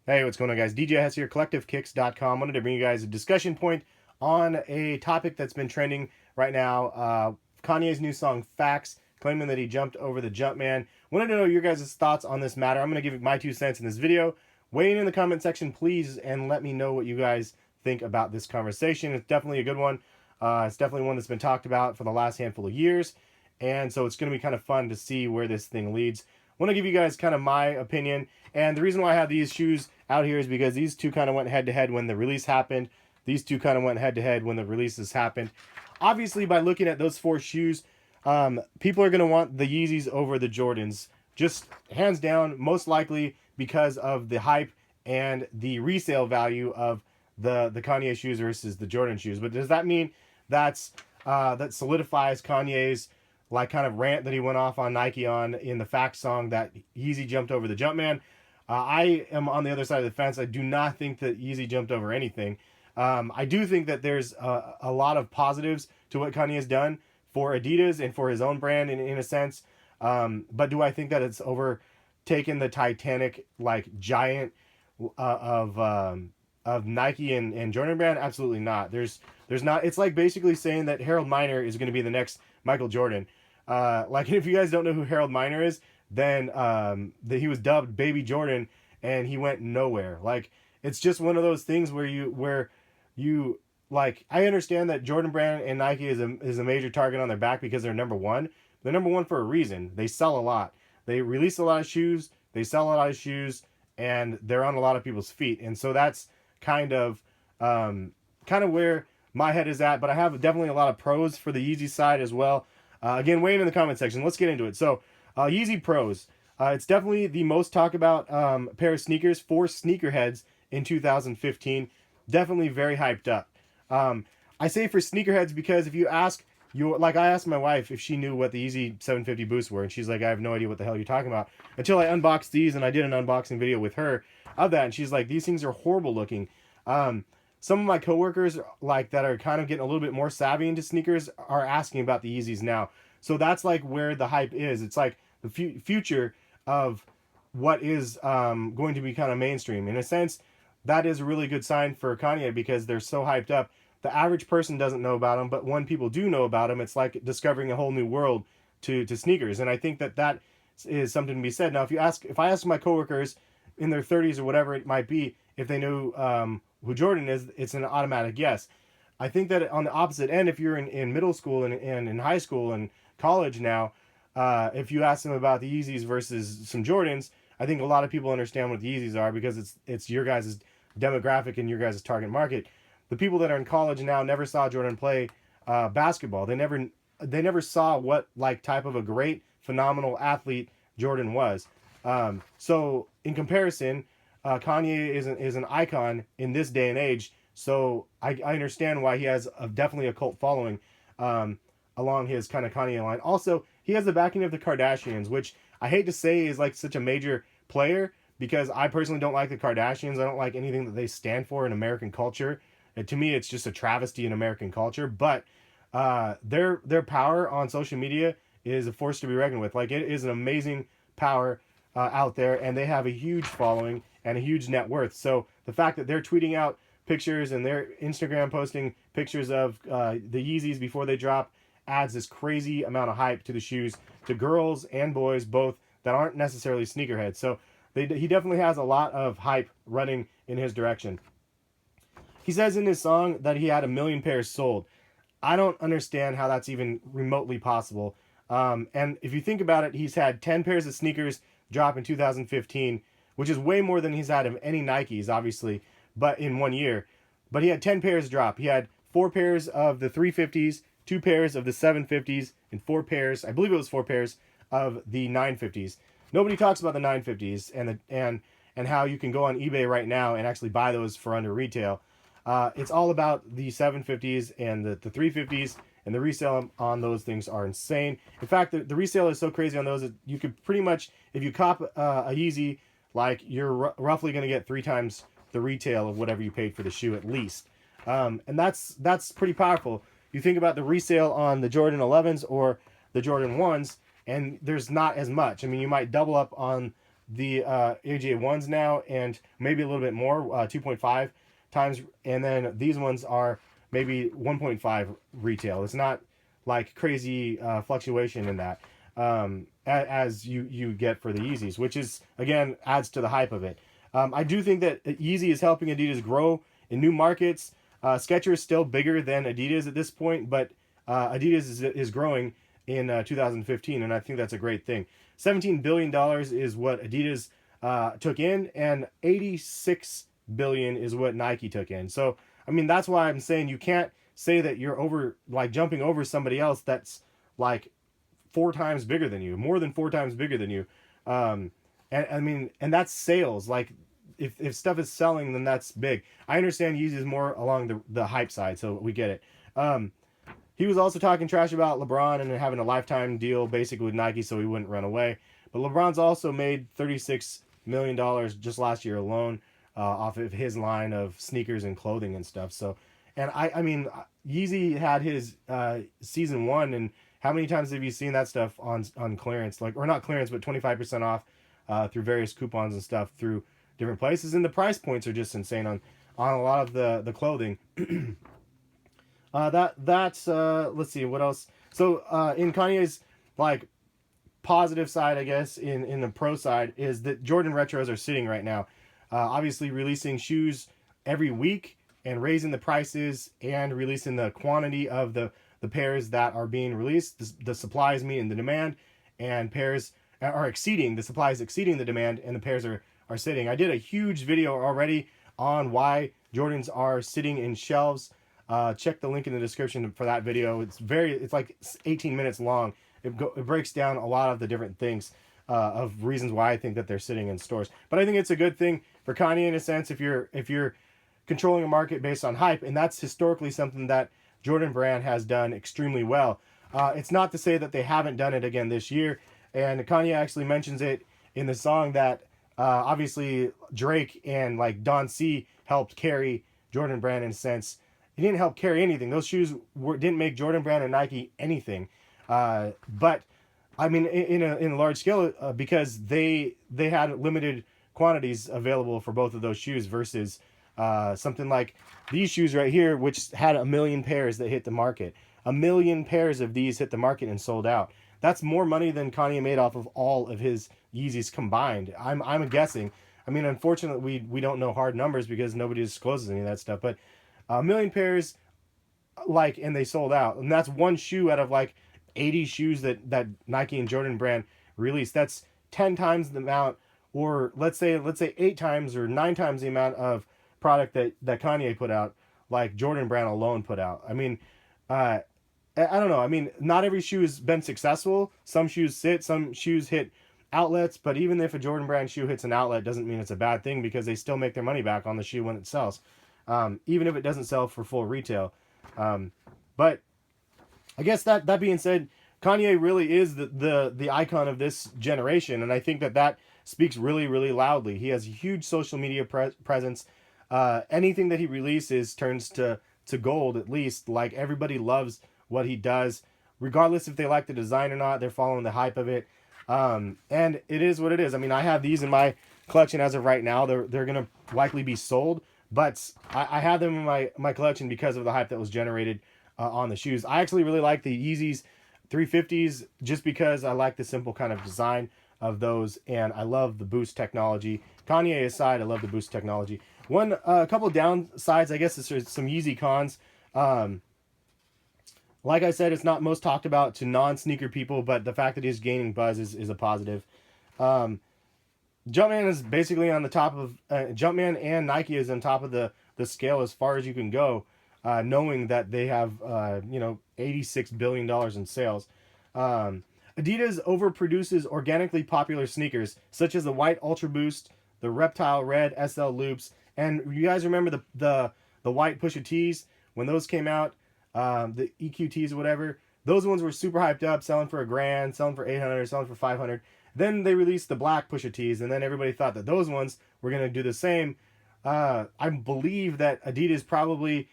Hey, what's going on, guys? DJ Hess here, collectivekicks.com. Wanted to bring you guys a discussion point on a topic that's been trending right now. Kanye's new song, Facts, claiming that he jumped over the Jumpman. Wanted to know your guys' thoughts on this matter. I'm going to give my 2 cents in this video. Weigh in the comment section, please, and let me know what you guys think about this conversation. It's definitely a good one. It's definitely one that's been talked about for the last handful of years. And so it's going to be kind of fun to see where this thing leads. I want to give you guys kind of my opinion. And the reason why I have these shoes out here is because these two kind of went head to head when the release happened. These two kind of went head to head when the releases happened. Obviously, by looking at those four shoes, people are going to want the Yeezys over the Jordans. Just hands down, most likely because of the hype and the resale value of the Kanye shoes versus the Jordan shoes. But does that mean that solidifies Kanye's like kind of rant that he went off on Nike on in the Facts song that Yeezy jumped over the Jumpman? I am on the other side of the fence. I do not think that Yeezy jumped over anything. I do think that there's a lot of positives to what Kanye has done for Adidas and for his own brand in a sense. But do I think that it's overtaken the Titanic like giant of Nike and Jordan brand? Absolutely not. There's not. It's like basically saying that Harold Miner is going to be the next Michael Jordan. Like if you guys don't know who Harold Miner is, then he was dubbed Baby Jordan and he went nowhere. Like it's just one of those things where you like, I understand that Jordan brand and Nike is a major target on their back because they're number one. They're number one for a reason. They sell a lot. They release a lot of shoes. They sell a lot of shoes, and they're on a lot of people's feet. And so that's kind of where my head is at. But I have definitely a lot of pros for the Yeezy side as well. Again, weigh in the comment section. Let's get into it. So, Yeezy pros. It's definitely the most talked about pair of sneakers for sneakerheads in 2015. Definitely very hyped up. I say for sneakerheads because if you ask I asked my wife if she knew what the Yeezy 750 Boosts were, and she's like, I have no idea what the hell you're talking about. Until I unboxed these, and I did an unboxing video with her of that, and she's like, these things are horrible looking. Some of my coworkers like that are kind of getting a little bit more savvy into sneakers are asking about the Yeezys now. So that's like where the hype is. It's like the future of what is going to be kind of mainstream. In a sense, that is a really good sign for Kanye because they're so hyped up. The average person doesn't know about them, but when people do know about them, it's like discovering a whole new world to sneakers. And I think that is something to be said. Now, if I ask my coworkers in their 30s or whatever it might be, if they know who Jordan is, it's an automatic yes. I think that on the opposite end, if you're in middle school and in high school and college now, if you ask them about the Yeezys versus some Jordans, I think a lot of people understand what the Yeezys are because it's your guys' demographic and your guys' target market. The people that are in college now never saw Jordan play basketball. They never saw what like type of a great, phenomenal athlete Jordan was. So in comparison, Kanye is an icon in this day and age. So I understand why he has definitely a cult following along his kind of Kanye line. Also, he has the backing of the Kardashians, which I hate to say is like such a major player because I personally don't like the Kardashians. I don't like anything that they stand for in American culture. And to me, it's just a travesty in American culture. But their power on social media is a force to be reckoned with. Like, it is an amazing power out there, and they have a huge following and a huge net worth. So the fact that they're tweeting out pictures and they're Instagram posting pictures of the Yeezys before they drop adds this crazy amount of hype to the shoes, to girls and boys both that aren't necessarily sneakerheads. So he definitely has a lot of hype running in his direction. He says in his song that he had 1 million pairs sold. I don't understand how that's even remotely possible. And if you think about it, he's had 10 pairs of sneakers drop in 2015, which is way more than he's had of any Nikes, obviously, but in 1 year. But he had 10 pairs drop. He had 4 pairs of the 350s, 2 pairs of the 750s, and 4 pairs, I believe it was 4 pairs, of the 950s. Nobody talks about the 950s and how you can go on eBay right now and actually buy those for under retail. It's all about the 750s and the 350s, and the resale on those things are insane. In fact, the resale is so crazy on those that you could pretty much, if you cop a Yeezy, like you're roughly going to get 3 times the retail of whatever you paid for the shoe at least. And that's pretty powerful. You think about the resale on the Jordan 11s or the Jordan 1s, and there's not as much. I mean, you might double up on the AJ ones now, and maybe a little bit more, 2.5 times, and then these ones are maybe 1.5 retail. It's not like crazy fluctuation in that, as you get for the Yeezys, which is again adds to the hype of it. I do think that Yeezy is helping Adidas grow in new markets. Skechers is still bigger than Adidas at this point, but Adidas is growing in 2015, and I think that's a great thing. $17 billion is what Adidas took in, and 86 billion is what Nike took in. So I mean that's why I'm saying you can't say that you're over like jumping over somebody else that's like four times bigger than you, more than four times bigger than you. And I mean, and that's sales. Like, if stuff is selling, then that's big. I understand Yeezy is more along the hype side, so we get it. He was also talking trash about LeBron and having a lifetime deal basically with Nike so he wouldn't run away. But LeBron's also made $36 million just last year alone off of his line of sneakers and clothing and stuff. So, and I mean, Yeezy had his season one, and how many times have you seen that stuff on clearance, like, or not clearance, but 25% off through various coupons and stuff through different places, and the price points are just insane on a lot of the clothing. That's let's see what else. So in Kanye's like positive side, I guess, in the pro side, is that Jordan retros are sitting right now. Obviously releasing shoes every week and raising the prices and releasing the quantity of the pairs that are being released. The supply is meeting the demand, and pairs are exceeding the supplies, exceeding the demand, and the pairs are sitting. I did a huge video already on why Jordans are sitting in shelves. Check the link in the description for that video. It's like 18 minutes long. It breaks down a lot of the different things of reasons why I think that they're sitting in stores. But I think it's a good thing for Kanye in a sense if you're controlling a market based on hype, and that's historically something that Jordan Brand has done extremely well. It's not to say that they haven't done it again this year, and Kanye actually mentions it in the song that obviously Drake and like Don C helped carry Jordan Brand in a sense. He didn't help carry anything. Those shoes didn't make Jordan Brand and Nike anything. But I mean, in a large scale, because they had limited quantities available for both of those shoes versus something like these shoes right here, which had 1 million pairs that hit the market. 1 million pairs of these hit the market and sold out. That's more money than Kanye made off of all of his Yeezys combined. I'm guessing. I mean, unfortunately, we don't know hard numbers because nobody discloses any of that stuff. But 1 million pairs, like, and they sold out, and that's one shoe out of like 80 shoes that Nike and Jordan Brand released. That's 10 times the amount, or let's say 8 times or 9 times the amount of product that Kanye put out, like Jordan Brand alone put out. I mean, I don't know. I mean, not every shoe has been successful. Some shoes sit, some shoes hit outlets, but even if a Jordan Brand shoe hits an outlet, doesn't mean it's a bad thing because they still make their money back on the shoe when it sells, even if it doesn't sell for full retail. But I guess that being said, Kanye really is the icon of this generation, and I think that speaks really, really loudly. He has a huge social media presence. Anything that he releases turns to gold, at least. Like, everybody loves what he does, regardless if they like the design or not. They're following the hype of it, and it is what it is. I mean, I have these in my collection as of right now. They're gonna likely be sold, but I have them in my collection because of the hype that was generated on the shoes. I actually really like the Yeezys 350s just because I like the simple kind of design of those, and I love the Boost technology. Kanye aside, I love the Boost technology. A couple downsides, I guess, is some Yeezy cons. Like I said, it's not most talked about to non-sneaker people, but the fact that he's gaining buzz is a positive. Jumpman is basically on the top of Jumpman, and Nike is on top of the scale as far as you can go, knowing that they have $86 billion in sales. Adidas overproduces organically popular sneakers such as the white Ultra Boost, the Reptile Red SL Loops, and you guys remember the white Pusha T's when those came out, the EQTs or whatever. Those ones were super hyped up, selling for $1,000, selling for $800, selling for $500. Then they released the black Pusha T's, and then everybody thought that those ones were gonna do the same. I believe that Adidas probably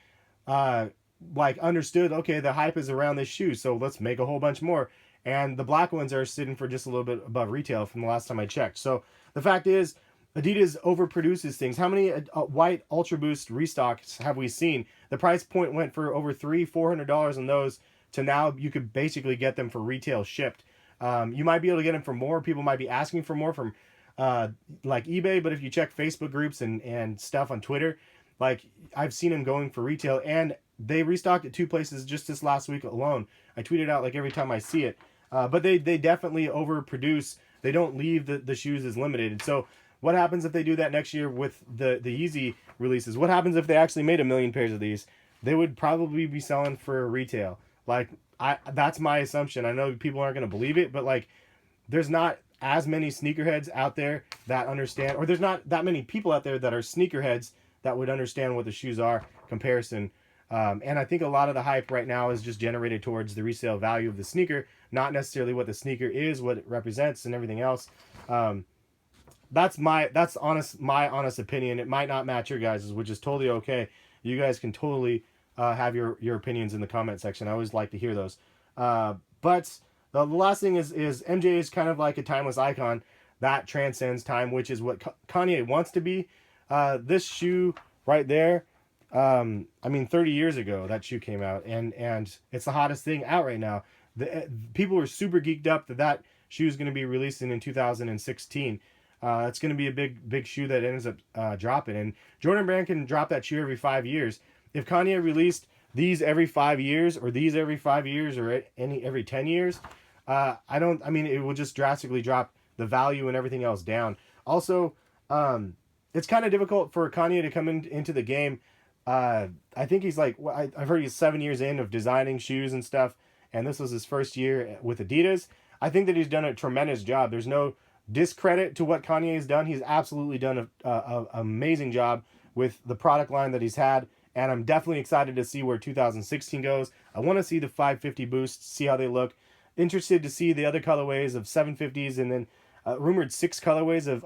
understood, okay, the hype is around this shoe, so let's make a whole bunch more. And the black ones are sitting for just a little bit above retail from the last time I checked. So the fact is, Adidas overproduces things. How many white Ultra Boost restocks have we seen? The price point went for over $300-400 on those to now you could basically get them for retail shipped. You might be able to get them for more. People might be asking for more from like eBay, but if you check Facebook groups and stuff on Twitter, like I've seen them going for retail, and they restocked at 2 places just this last week alone. I tweet it out like every time I see it. But they definitely overproduce. They don't leave the shoes as limited. And so what happens if they do that next year with the Yeezy releases? What happens if they actually made 1 million pairs of these? They would probably be selling for retail. Like that's my assumption. I know people aren't going to believe it, but like there's not as many sneakerheads out there that understand, or there's not that many people out there that are sneakerheads that would understand what the shoes are comparison. And I think a lot of the hype right now is just generated towards the resale value of the sneaker, not necessarily what the sneaker is, what it represents, and everything else. That's my honest opinion. It might not match your guys's, which is totally okay. You guys can totally have your opinions in the comment section. I always like to hear those. But the last thing is MJ is kind of like a timeless icon that transcends time, which is what Kanye wants to be. This shoe right there, I mean, 30 years ago that shoe came out, and it's the hottest thing out right now. People were super geeked up that shoe is going to be releasing in 2016. It's going to be a big shoe that ends up dropping, and Jordan Brand can drop that shoe every 5 years. If Kanye released these every 5 years, or these every 5 years, or every 10 years, I mean, it will just drastically drop the value and everything else down. Also, it's kind of difficult for Kanye to come into the game. I think he's like, I've heard he's 7 years in of designing shoes and stuff, and this was his first year with Adidas. I think that he's done a tremendous job. There's no discredit to what Kanye has done. He's absolutely done a amazing job with the product line that he's had, and I'm definitely excited to see where 2016 goes. I want to see the 550 Boost, see how they look. Interested to see the other colorways of 750s, and then rumored 6 colorways of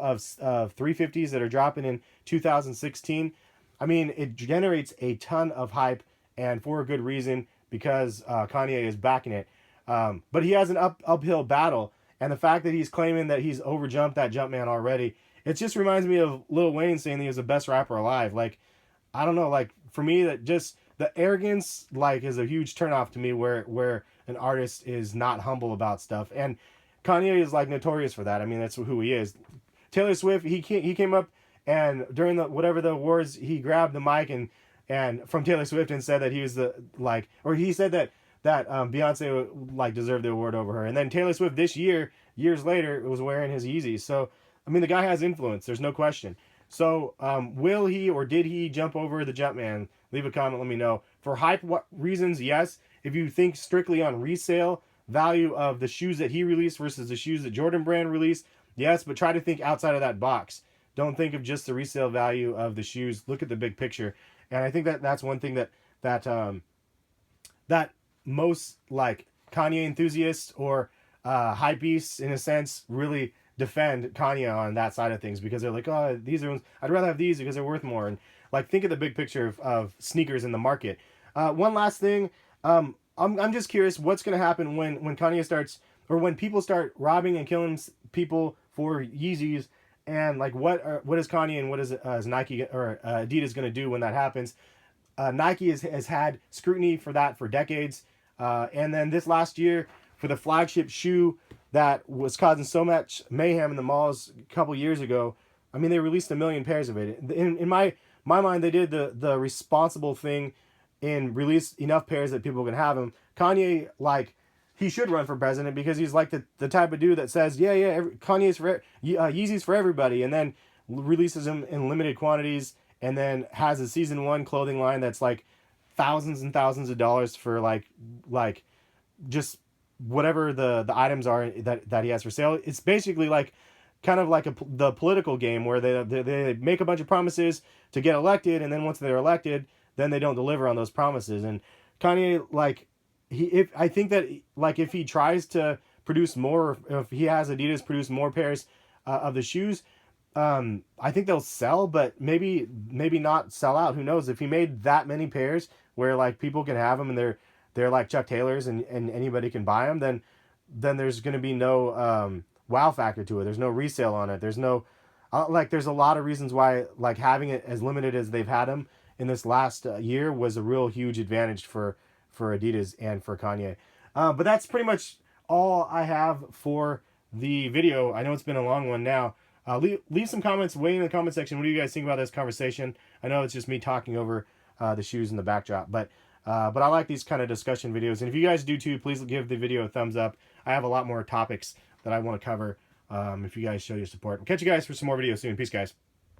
350s that are dropping in 2016. I mean, it generates a ton of hype, and for a good reason, because Kanye is backing it. But he has an uphill battle, and the fact that he's claiming that he's overjumped that Jumpman already, it just reminds me of Lil Wayne saying that he was the best rapper alive. Like, I don't know, like, for me, that just, the arrogance, like, is a huge turnoff to me, where an artist is not humble about stuff. And Kanye is, like, notorious for that. I mean, that's who he is. Taylor Swift, he came up, and during whatever the awards, he grabbed the mic and from Taylor Swift and said that he was he said that Beyonce like deserved the award over her. And then Taylor Swift this year, years later, was wearing his Yeezys. So I mean, the guy has influence. There's no question. So will he, or did he jump over the Jumpman? Leave a comment. Let me know. For hype reasons, yes. If you think strictly on resale value of the shoes that he released versus the shoes that Jordan Brand released, yes. But try to think outside of that box. Don't think of just the resale value of the shoes. Look at the big picture. And I think that's one thing that most like Kanye enthusiasts or hypebeasts in a sense really defend Kanye on that side of things, because they're like, oh, these are, I'd rather have these because they're worth more. And like, think of the big picture of sneakers in the market. One last thing, I'm just curious what's going to happen when Kanye starts, or when people start robbing and killing people for Yeezys. And like, what is Kanye and what is Nike or Adidas going to do when that happens? Nike has had scrutiny for that for decades. And then this last year, for the flagship shoe that was causing so much mayhem in the malls a couple years ago, I mean, they released 1 million pairs of it. In my mind, they did the responsible thing and released enough pairs that people can have them. Kanye, like, he should run for president, because he's like the type of dude that says, Kanye's for Yeezy's for everybody, and then releases them in limited quantities, and then has a season 1 clothing line that's like thousands and thousands of dollars for like just whatever the items are that he has for sale. It's basically like kind of like the political game where they make a bunch of promises to get elected, and then once they're elected, then they don't deliver on those promises. And Kanye, like, I think that like if he tries to produce more, if he has Adidas produce more pairs of the shoes, I think they'll sell, but maybe not sell out. Who knows? If he made that many pairs where like people can have them and they're like Chuck Taylors and anybody can buy them, then there's going to be no wow factor to it. There's no resale on it. There's no like there's a lot of reasons why like having it as limited as they've had them in this last year was a real huge advantage for Adidas and for Kanye. But that's pretty much all I have for the video. I know it's been a long one now. Leave some comments, weigh in the comment section. What do you guys think about this conversation? I know it's just me talking over the shoes in the backdrop, but I like these kind of discussion videos. And if you guys do too, please give the video a thumbs up. I have a lot more topics that I want to cover if you guys show your support. Catch you guys for some more videos soon. Peace, guys.